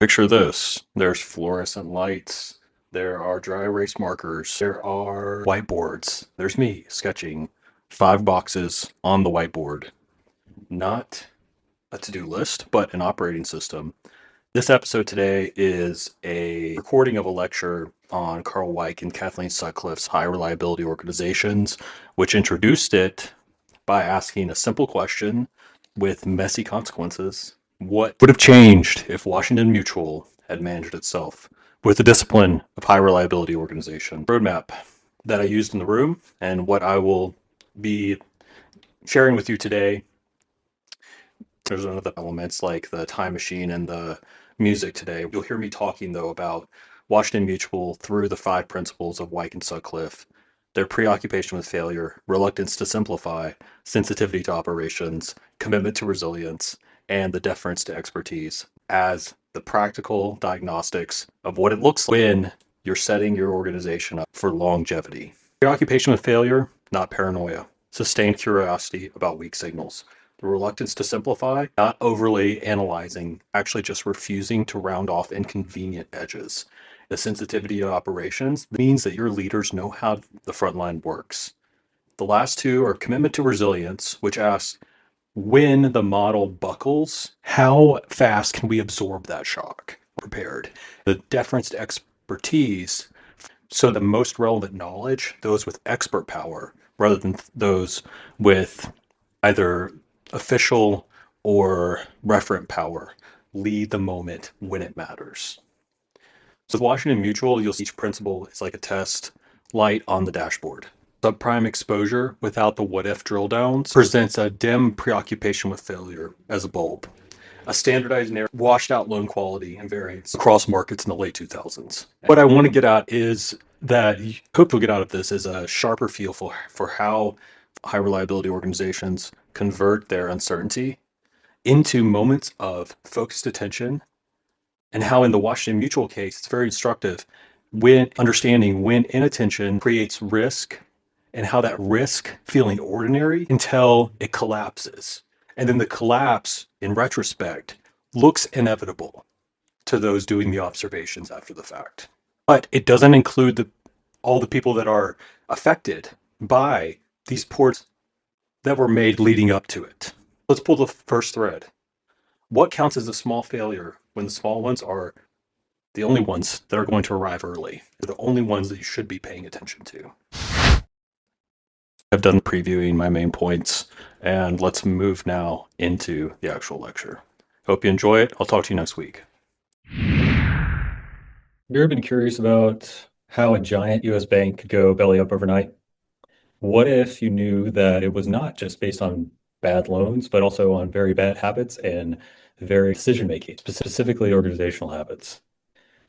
Picture this. There's fluorescent lights. There are dry erase markers. There are whiteboards. There's me sketching 5 boxes on the whiteboard. Not a to-do list, but an operating system. This episode today is a recording of a lecture on Karl Weick and Kathleen Sutcliffe's high reliability organizations, which introduced it by asking a simple question with messy consequences. What would have changed if Washington Mutual had managed itself with the discipline of high reliability organization? Roadmap that I used in the room and what I will be sharing with you today. There's other elements like the time machine and the music today. You'll hear me talking though about Washington Mutual through the 5 principles of Weick and Sutcliffe, their preoccupation with failure, reluctance to simplify, sensitivity to operations, commitment to resilience, and the deference to expertise as the practical diagnostics of what it looks like when you're setting your organization up for longevity. Preoccupation with failure, not paranoia. Sustained curiosity about weak signals. The reluctance to simplify, not overly analyzing, actually just refusing to round off inconvenient edges. The sensitivity to operations means that your leaders know how the front line works. The last two are commitment to resilience, which asks, when the model buckles, how fast can we absorb that shock? Prepared. The deference to expertise, so the most relevant knowledge, those with expert power, rather than those with either official or referent power, lead the moment when it matters. So with Washington Mutual, you'll see each principle is like a test light on the dashboard. Subprime exposure without the what-if drill downs presents a dim preoccupation with failure as a bulb. A standardized washed out loan quality and variance across markets in the late 2000s. What I want to get at is that hope you'll get out of this is a sharper feel for how high reliability organizations convert their uncertainty into moments of focused attention, and how in the Washington Mutual case, it's very instructive when understanding when inattention creates risk and how that risk feeling ordinary until it collapses. And then the collapse, in retrospect, looks inevitable to those doing the observations after the fact. But it doesn't include all the people that are affected by these ports that were made leading up to it. Let's pull the first thread. What counts as a small failure when the small ones are the only ones that are going to arrive early? They're the only ones that you should be paying attention to. I've done previewing my main points, and let's move now into the actual lecture. Hope you enjoy it. I'll talk to you next week. Have you ever been curious about how a giant US bank could go belly up overnight? What if you knew that it was not just based on bad loans, but also on very bad habits and very decision making, specifically organizational habits?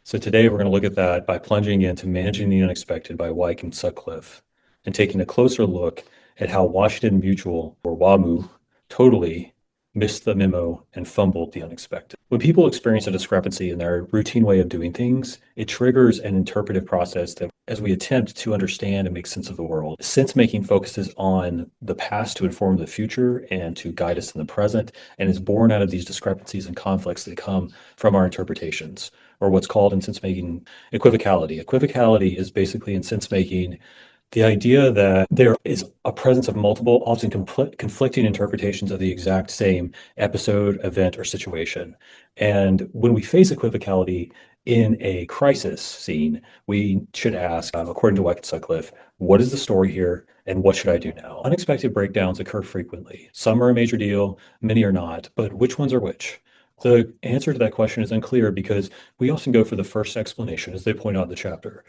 So today we're going to look at that by plunging into Managing the Unexpected by Weick and Sutcliffe and taking a closer look at how Washington Mutual, or WaMu, totally missed the memo and fumbled the unexpected. When people experience a discrepancy in their routine way of doing things, it triggers an interpretive process that, as we attempt to understand and make sense of the world, sense making focuses on the past to inform the future and to guide us in the present, and is born out of these discrepancies and conflicts that come from our interpretations, or what's called in sense making equivocality. Equivocality is basically in sense making the idea that there is a presence of multiple, often conflicting interpretations of the exact same episode, event, or situation. And when we face equivocality in a crisis scene, we should ask, according to Weick and Sutcliffe, what is the story here and what should I do now? Unexpected breakdowns occur frequently. Some are a major deal, many are not, but which ones are which? The answer to that question is unclear because we often go for the first explanation, as they point out in the chapter.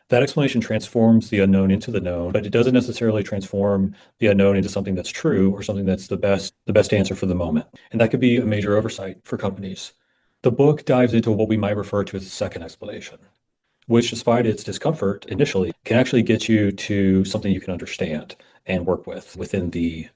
That explanation transforms the unknown into the known, but it doesn't necessarily transform the unknown into something that's true or something that's the best answer for the moment. And that could be a major oversight for companies. The book dives into what we might refer to as the second explanation, which, despite its discomfort initially, can actually get you to something you can understand and work with within the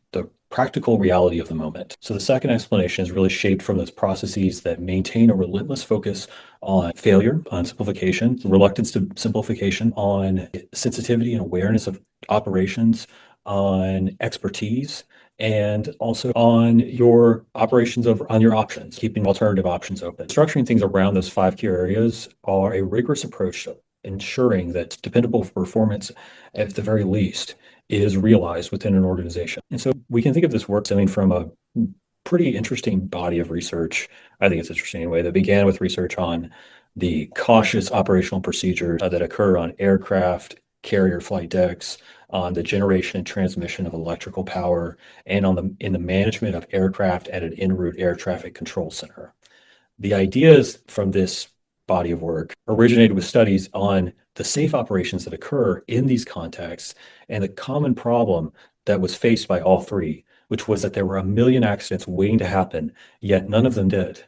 practical reality of the moment. So the second explanation is really shaped from those processes that maintain a relentless focus on failure, on simplification, reluctance to simplification, on sensitivity and awareness of operations, on expertise, and also on your operations over on your options, keeping alternative options open. Structuring things around those five key areas are a rigorous approach to ensuring that dependable performance, at the very least, is realized within an organization. And so we can think of this work stemming from a pretty interesting body of research. I think it's interesting in a way that began with research on the cautious operational procedures that occur on aircraft, carrier flight decks, on the generation and transmission of electrical power, and in the management of aircraft at an en route air traffic control center. The ideas from this body of work originated with studies on the safe operations that occur in these contexts and the common problem that was faced by all three, which was that there were a million accidents waiting to happen, yet none of them did.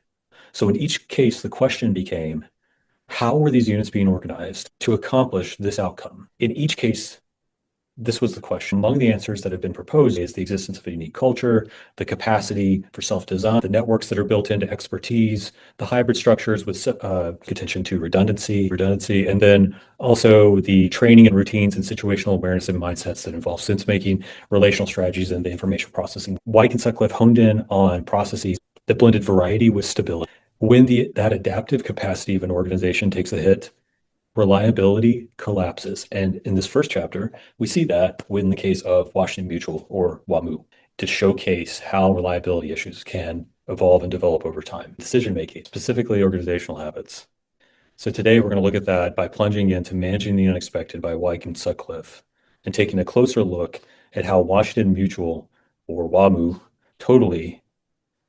So in each case, the question became, how were these units being organized to accomplish this outcome? In each case, this was the question. Among the answers that have been proposed is the existence of a unique culture, the capacity for self-design, the networks that are built into expertise, the hybrid structures with attention to redundancy, and then also the training and routines and situational awareness and mindsets that involve sense-making, relational strategies, and the information processing. Weick and Sutcliffe honed in on processes that blended variety with stability. When that adaptive capacity of an organization takes a hit, reliability collapses. And in this first chapter, we see that in the case of Washington Mutual or WaMu to showcase how reliability issues can evolve and develop over time. Decision making, specifically organizational habits. So today we're going to look at that by plunging into Managing the Unexpected by Weick and Sutcliffe and taking a closer look at how Washington Mutual or WaMu totally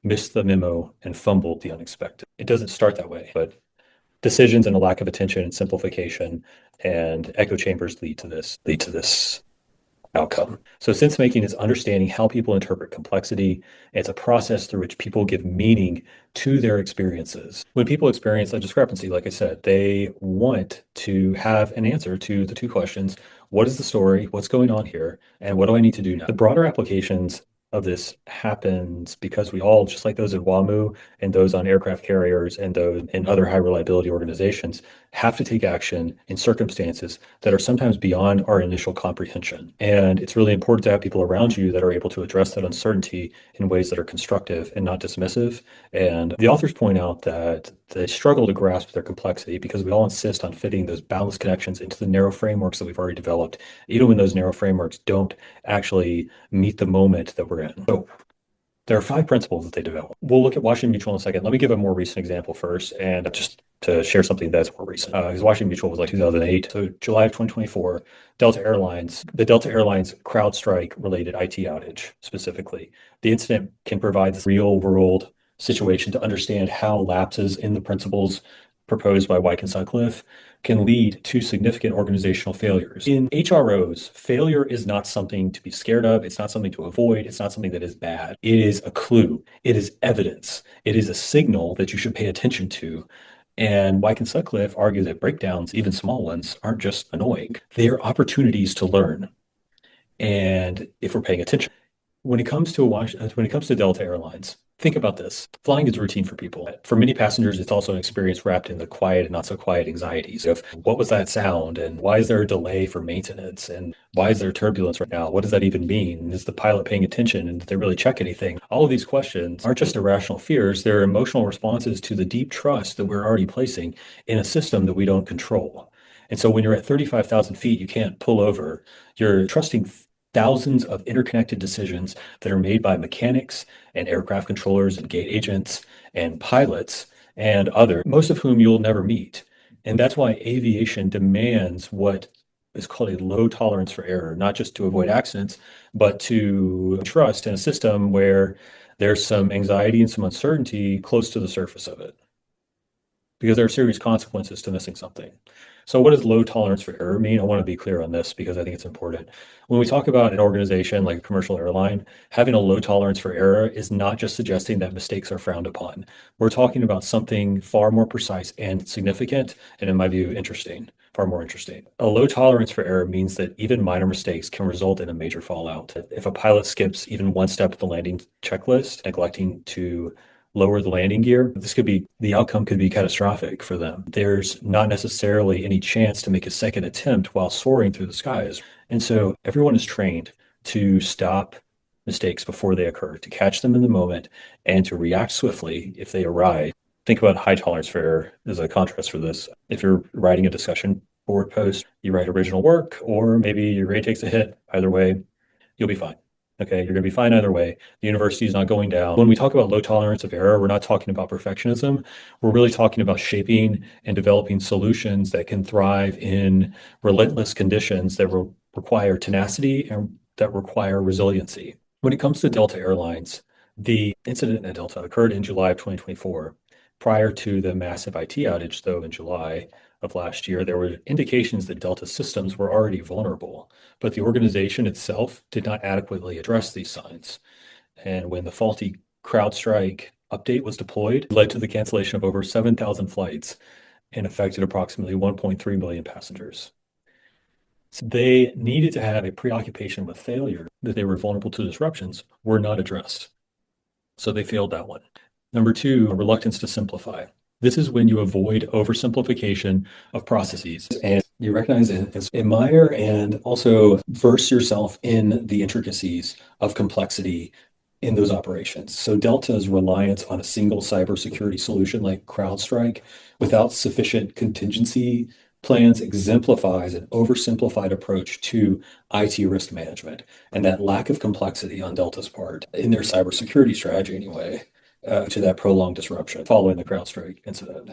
missed the memo and fumbled the unexpected. It doesn't start that way, but decisions and a lack of attention and simplification and echo chambers lead to this outcome. So sense making is understanding how people interpret complexity. It's a process through which people give meaning to their experiences. When people experience a discrepancy, like I said, they want to have an answer to the two questions. What is the story? What's going on here? And what do I need to do now? The broader applications of this happens because we all, just like those at WaMu and those on aircraft carriers and those in other high reliability organizations, have to take action in circumstances that are sometimes beyond our initial comprehension. And it's really important to have people around you that are able to address that uncertainty in ways that are constructive and not dismissive. And the authors point out that they struggle to grasp their complexity because we all insist on fitting those boundless connections into the narrow frameworks that we've already developed, even when those narrow frameworks don't actually meet the moment that we're in. So there are five principles that they develop. We'll look at Washington Mutual in a second. Let me give a more recent example first, and just to share something that's more recent. Because Washington Mutual was like 2008. So July of 2024, the Delta Airlines CrowdStrike related IT outage specifically. The incident can provide this real world situation to understand how lapses in the principles proposed by Weick and Sutcliffe can lead to significant organizational failures. In HROs, failure is not something to be scared of. It's not something to avoid. It's not something that is bad. It is a clue. It is evidence. It is a signal that you should pay attention to. And Weick and Sutcliffe argue that breakdowns, even small ones, aren't just annoying. They are opportunities to learn. And if we're paying attention, when it comes to Delta Airlines, think about this. Flying is routine for people. For many passengers, it's also an experience wrapped in the quiet and not so quiet anxieties of what was that sound and why is there a delay for maintenance and why is there turbulence right now? What does that even mean? Is the pilot paying attention and did they really check anything? All of these questions aren't just irrational fears. They're emotional responses to the deep trust that we're already placing in a system that we don't control. And so when you're at 35,000 feet, you can't pull over. You're trusting thousands of interconnected decisions that are made by mechanics and aircraft controllers and gate agents and pilots and others, most of whom you'll never meet. And that's why aviation demands what is called a low tolerance for error, not just to avoid accidents, but to trust in a system where there's some anxiety and some uncertainty close to the surface of it, because there are serious consequences to missing something. So what does low tolerance for error mean? I want to be clear on this because I think it's important. When we talk about an organization like a commercial airline, having a low tolerance for error is not just suggesting that mistakes are frowned upon. We're talking about something far more precise and significant, and in my view, far more interesting. A low tolerance for error means that even minor mistakes can result in a major fallout. If a pilot skips even one step of the landing checklist, neglecting to lower the landing gear, the outcome could be catastrophic for them. There's not necessarily any chance to make a second attempt while soaring through the skies. And so everyone is trained to stop mistakes before they occur, to catch them in the moment, and to react swiftly if they arise. Think about high tolerance for error as a contrast for this. If you're writing a discussion board post, you write original work, or maybe your grade takes a hit. Either way, you'll be fine. Okay, you're going to be fine either way. The university is not going down. When we talk about low tolerance of error, we're not talking about perfectionism. We're really talking about shaping and developing solutions that can thrive in relentless conditions that will require tenacity and that require resiliency. When it comes to Delta Airlines, the incident at Delta occurred in July of 2024. Prior to the massive IT outage, though, in July of last year, there were indications that Delta systems were already vulnerable, but the organization itself did not adequately address these signs. And when the faulty CrowdStrike update was deployed, it led to the cancellation of over 7,000 flights and affected approximately 1.3 million passengers. So they needed to have a preoccupation with failure, that they were vulnerable to disruptions, were not addressed. So they failed that one. Number two, a reluctance to simplify. This is when you avoid oversimplification of processes and you recognize and admire and also verse yourself in the intricacies of complexity in those operations. So Delta's reliance on a single cybersecurity solution like CrowdStrike without sufficient contingency plans exemplifies an oversimplified approach to IT risk management and that lack of complexity on Delta's part in their cybersecurity strategy anyway, to that prolonged disruption following the CrowdStrike incident.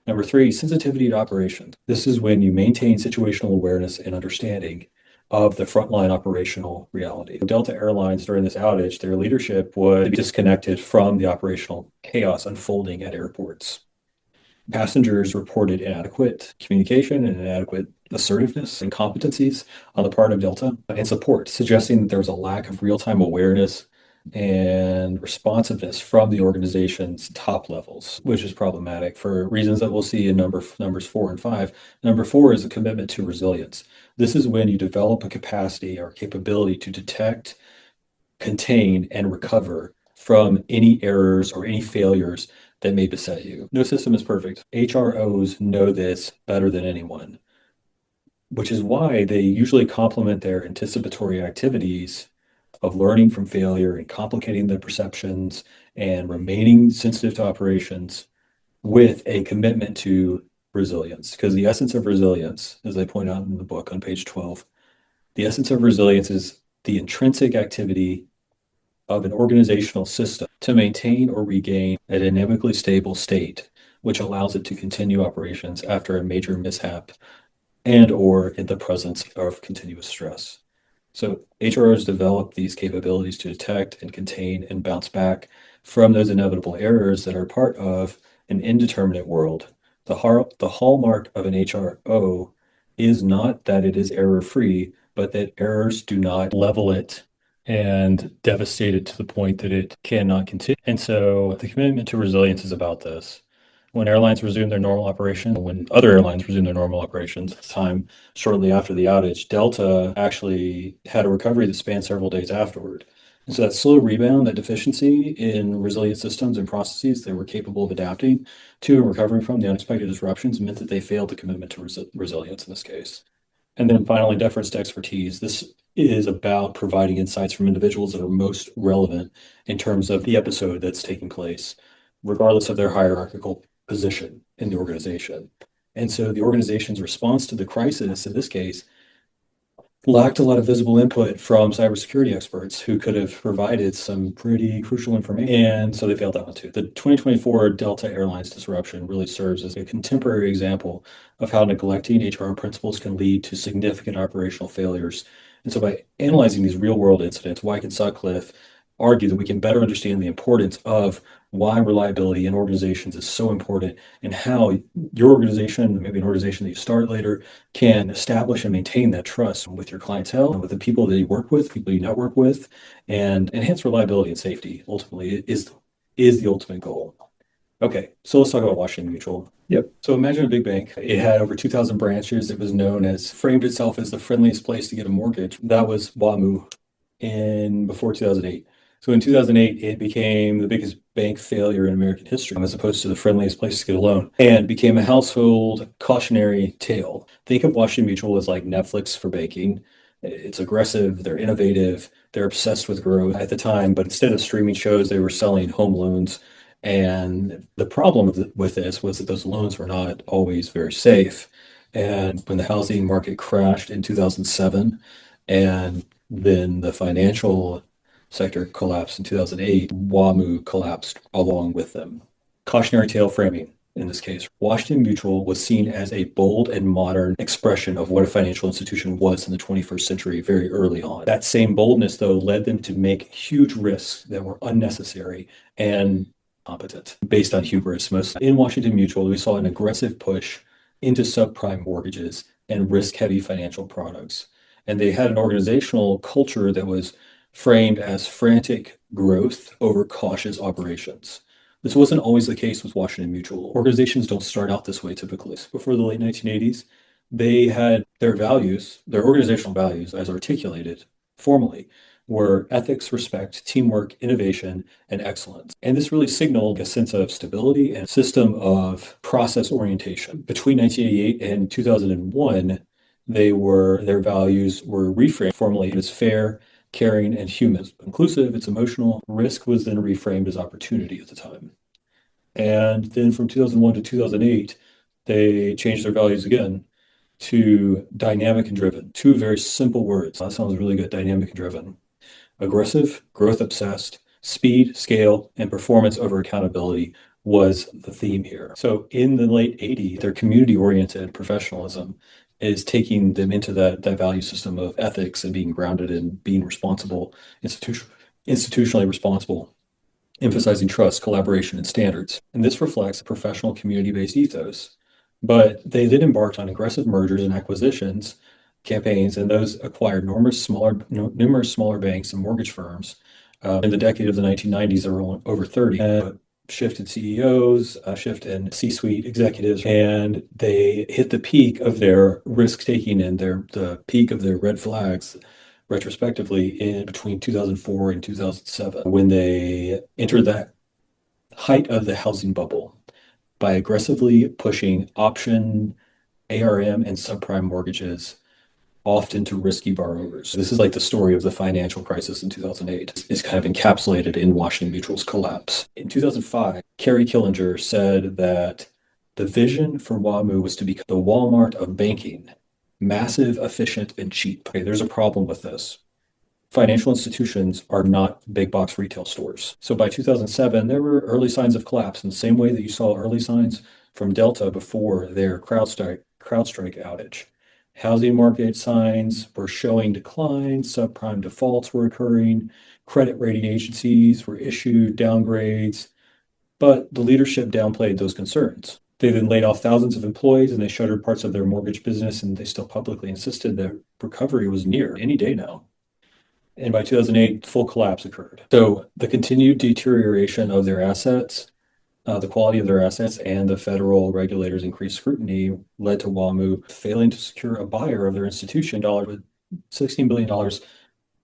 Number three, sensitivity to operations. This is when you maintain situational awareness and understanding of the frontline operational reality. Delta Airlines during this outage, their leadership was disconnected from the operational chaos unfolding at airports. Passengers reported inadequate communication and inadequate assertiveness and competencies on the part of Delta and support, suggesting that there was a lack of real-time awareness and responsiveness from the organization's top levels, which is problematic for reasons that we'll see in numbers 4 and 5. Number 4 is a commitment to resilience. This is when you develop a capacity or capability to detect, contain, and recover from any errors or any failures that may beset you. No system is perfect. HROs know this better than anyone, which is why they usually complement their anticipatory activities of learning from failure and complicating the perceptions and remaining sensitive to operations with a commitment to resilience. Because the essence of resilience, as I point out in the book on page 12, the essence of resilience is the intrinsic activity of an organizational system to maintain or regain a dynamically stable state, which allows it to continue operations after a major mishap and or in the presence of continuous stress. So HROs develop these capabilities to detect and contain and bounce back from those inevitable errors that are part of an indeterminate world. The hallmark of an HRO is not that it is error-free, but that errors do not level it and devastate it to the point that it cannot continue. And so the commitment to resilience is about this. When airlines resume their normal operation, when other airlines resume their normal operations at the time shortly after the outage, Delta actually had a recovery that spanned several days afterward. And so that slow rebound, that deficiency in resilient systems and processes they were capable of adapting to and recovering from the unexpected disruptions meant that they failed the commitment to resilience in this case. And then finally, deference to expertise. This is about providing insights from individuals that are most relevant in terms of the episode that's taking place, regardless of their hierarchical position in the organization. And so the organization's response to the crisis, in this case, lacked a lot of visible input from cybersecurity experts who could have provided some pretty crucial information. And so they failed that one too. The 2024 Delta Airlines disruption really serves as a contemporary example of how neglecting HRO principles can lead to significant operational failures. And so by analyzing these real world incidents, Weick and Sutcliffe argue that we can better understand the importance of why reliability in organizations is so important and how your organization, maybe an organization that you start later, can establish and maintain that trust with your clientele and with the people that you work with, people you network with, and enhance reliability and safety ultimately is the ultimate goal. Okay, so let's talk about Washington Mutual. Yep. So imagine a big bank. It had over 2,000 branches. It was known as, framed itself as the friendliest place to get a mortgage. That was WaMu before 2008. So in 2008, it became the biggest bank failure in American history, as opposed to the friendliest place to get a loan, and became a household cautionary tale. Think of Washington Mutual as like Netflix for banking. It's aggressive, they're innovative, They're obsessed with growth at the time, but instead of streaming shows, they were selling home loans. And the problem with this was that those loans were not always very safe. And when the housing market crashed in 2007, and then the financial sector collapsed in 2008, WaMu collapsed along with them. Cautionary tale framing. In this case, Washington Mutual was seen as a bold and modern expression of what a financial institution was in the 21st century very early on. That same boldness, though, led them to make huge risks that were unnecessary and competent, based on hubris mostly. In Washington Mutual, we saw an aggressive push into subprime mortgages and risk-heavy financial products. And they had an organizational culture that was framed as frantic growth over cautious operations. This wasn't always the case with Washington Mutual. Organizations don't start out this way typically. Before the late 1980s, they had their values, their organizational values, as articulated formally, were ethics, respect, teamwork, innovation, and excellence. And this really signaled a sense of stability and a system of process orientation. Between 1988 and 2001, their values were reframed formally as fair, caring, and human. It's inclusive, it's emotional. Risk was then reframed as opportunity at the time. And then from 2001 to 2008, they changed their values again to dynamic and driven. Two very simple words. That sounds really good, dynamic and driven. Aggressive, growth obsessed, speed, scale, and performance over accountability was the theme here. So in the late 80s, their community-oriented professionalism is taking them into that value system of ethics and being grounded in being responsible, institutionally responsible, emphasizing trust, collaboration, and standards. And this reflects a professional community-based ethos. But they then embarked on aggressive mergers and acquisitions campaigns, and those acquired numerous smaller banks and mortgage firms. In the decade of the 1990s, there were over 30. Shift in CEOs, shift in C-suite executives, and they hit the peak of their risk-taking and the peak of their red flags retrospectively in between 2004 and 2007, when they entered the height of the housing bubble by aggressively pushing option, ARM, and subprime mortgages often to risky borrowers. This is like the story of the financial crisis in 2008. It's kind of encapsulated in Washington Mutual's collapse. In 2005, Kerry Killinger said that the vision for WaMu was to become the Walmart of banking, massive, efficient, and cheap. Okay, there's a problem with this. Financial institutions are not big box retail stores. So by 2007, there were early signs of collapse in the same way that you saw early signs from Delta before their CrowdStrike outage. Housing market signs were showing decline, subprime defaults were occurring, credit rating agencies were issued downgrades, but the leadership downplayed those concerns. They then laid off thousands of employees and they shuttered parts of their mortgage business, and they still publicly insisted that recovery was near any day now. And by 2008, full collapse occurred. So the continued deterioration of their assets, the quality of their assets, and the federal regulators' increased scrutiny led to WaMu failing to secure a buyer of their institution. With $16 billion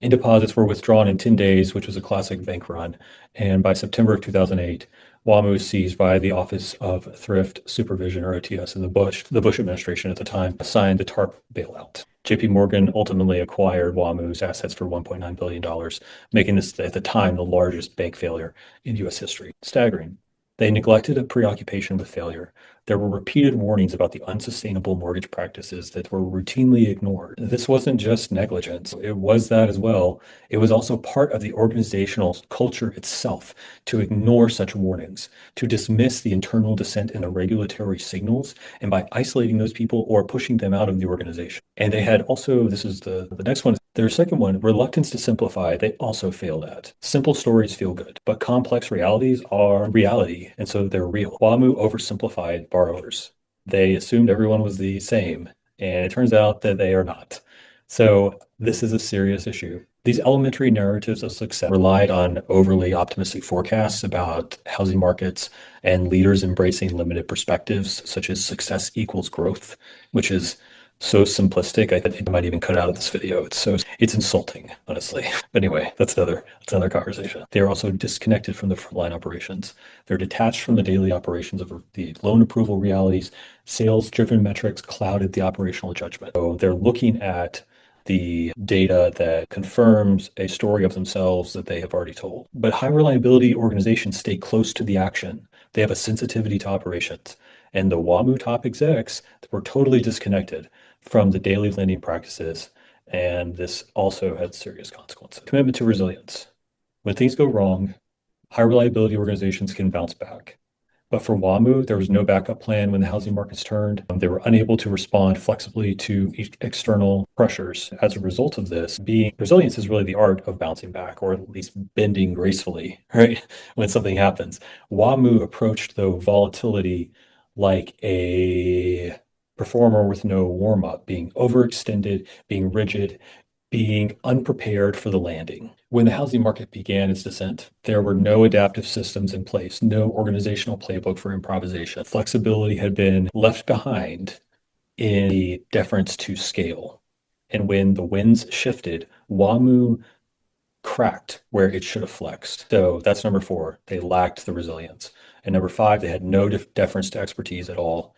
in deposits were withdrawn in 10 days, which was a classic bank run. And by September of 2008, WaMu was seized by the Office of Thrift Supervision, or OTS, and the Bush administration at the time signed the TARP bailout. JP Morgan ultimately acquired WaMu's assets for $1.9 billion, making this at the time the largest bank failure in US history. Staggering. They neglected a preoccupation with failure. There were repeated warnings about the unsustainable mortgage practices that were routinely ignored. This wasn't just negligence, it was that as well. It was also part of the organizational culture itself to ignore such warnings, to dismiss the internal dissent in the regulatory signals, and by isolating those people or pushing them out of the organization. And they had also, this is the next one, their second one, reluctance to simplify, they also failed at. Simple stories feel good, but complex realities are reality, and so they're real. WaMu oversimplified borrowers. They assumed everyone was the same, and it turns out that they are not. So this is a serious issue. These elementary narratives of success relied on overly optimistic forecasts about housing markets and leaders embracing limited perspectives, such as success equals growth, which is so simplistic. I think I might even cut out of this video. It's insulting, honestly. But anyway, that's another conversation. They're also disconnected from the frontline operations. They're detached from the daily operations of the loan approval realities. Sales-driven metrics clouded the operational judgment. So they're looking at the data that confirms a story of themselves that they have already told. But high reliability organizations stay close to the action. They have a sensitivity to operations. And the WaMu top execs were totally disconnected from the daily lending practices. And this also had serious consequences. Commitment to resilience. When things go wrong, high reliability organizations can bounce back. But for WaMu, there was no backup plan when the housing markets turned. They were unable to respond flexibly to external pressures. As a result of this, being resilience is really the art of bouncing back, or at least bending gracefully, right? When something happens. WaMu approached, though, volatility like a performer with no warm up, being overextended, being rigid, being unprepared for the landing. When the housing market began its descent, there were no adaptive systems in place, no organizational playbook for improvisation. Flexibility had been left behind in the deference to scale. And when the winds shifted, WaMu cracked where it should have flexed. So that's number four. They lacked the resilience. And number five, they had no deference to expertise at all.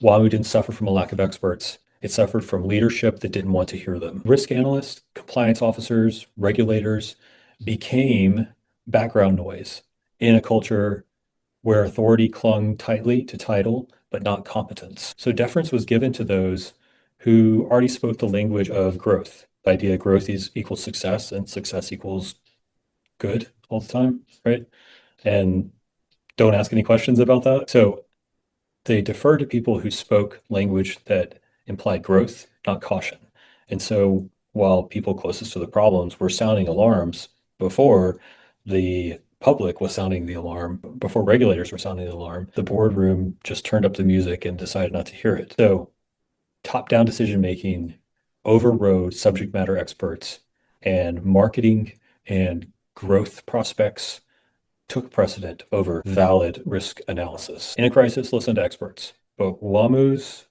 WaMu didn't suffer from a lack of experts. It suffered from leadership that didn't want to hear them. Risk analysts, compliance officers, regulators became background noise in a culture where authority clung tightly to title, but not competence. So deference was given to those who already spoke the language of growth. The idea growth is equals success and success equals good all the time, right? And don't ask any questions about that. So they defer to people who spoke language that implied growth, not caution. And so while people closest to the problems were sounding alarms before the public was sounding the alarm, before regulators were sounding the alarm, the boardroom just turned up the music and decided not to hear it. So top-down decision making overrode subject matter experts, and marketing and growth prospects took precedent over valid risk analysis. In a crisis, listen to experts. But WaMu's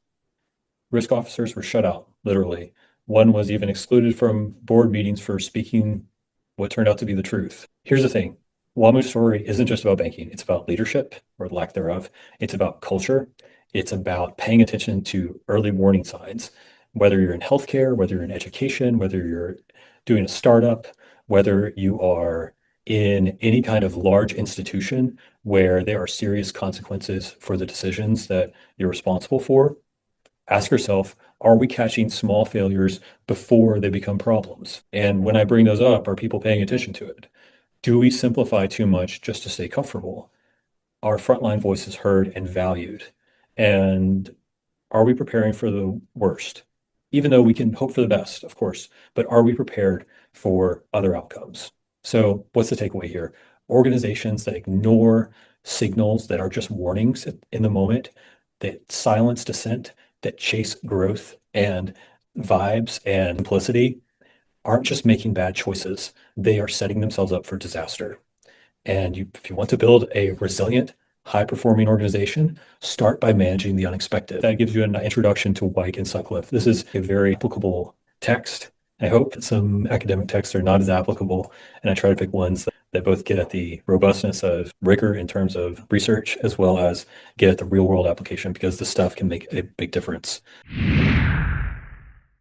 risk officers were shut out, literally. One was even excluded from board meetings for speaking what turned out to be the truth. Here's the thing. WaMu's story isn't just about banking. It's about leadership, or lack thereof. It's about culture. It's about paying attention to early warning signs. Whether you're in healthcare, whether you're in education, whether you're doing a startup, whether you are in any kind of large institution where there are serious consequences for the decisions that you're responsible for, ask yourself, are we catching small failures before they become problems? And when I bring those up, are people paying attention to it? Do we simplify too much just to stay comfortable? Are frontline voices heard and valued? And are we preparing for the worst? Even though we can hope for the best, of course, but are we prepared for other outcomes? So, what's the takeaway here? Organizations that ignore signals that are just warnings in the moment, that silence dissent, that chase growth and vibes and simplicity, aren't just making bad choices. They are setting themselves up for disaster. And if you want to build a resilient, high-performing organization, start by managing the unexpected. That gives you an introduction to Weick and Sutcliffe. This is a very applicable text. I hope some academic texts are not as applicable, and I try to pick ones that both get at the robustness of rigor in terms of research, as well as get at the real-world application, because this stuff can make a big difference.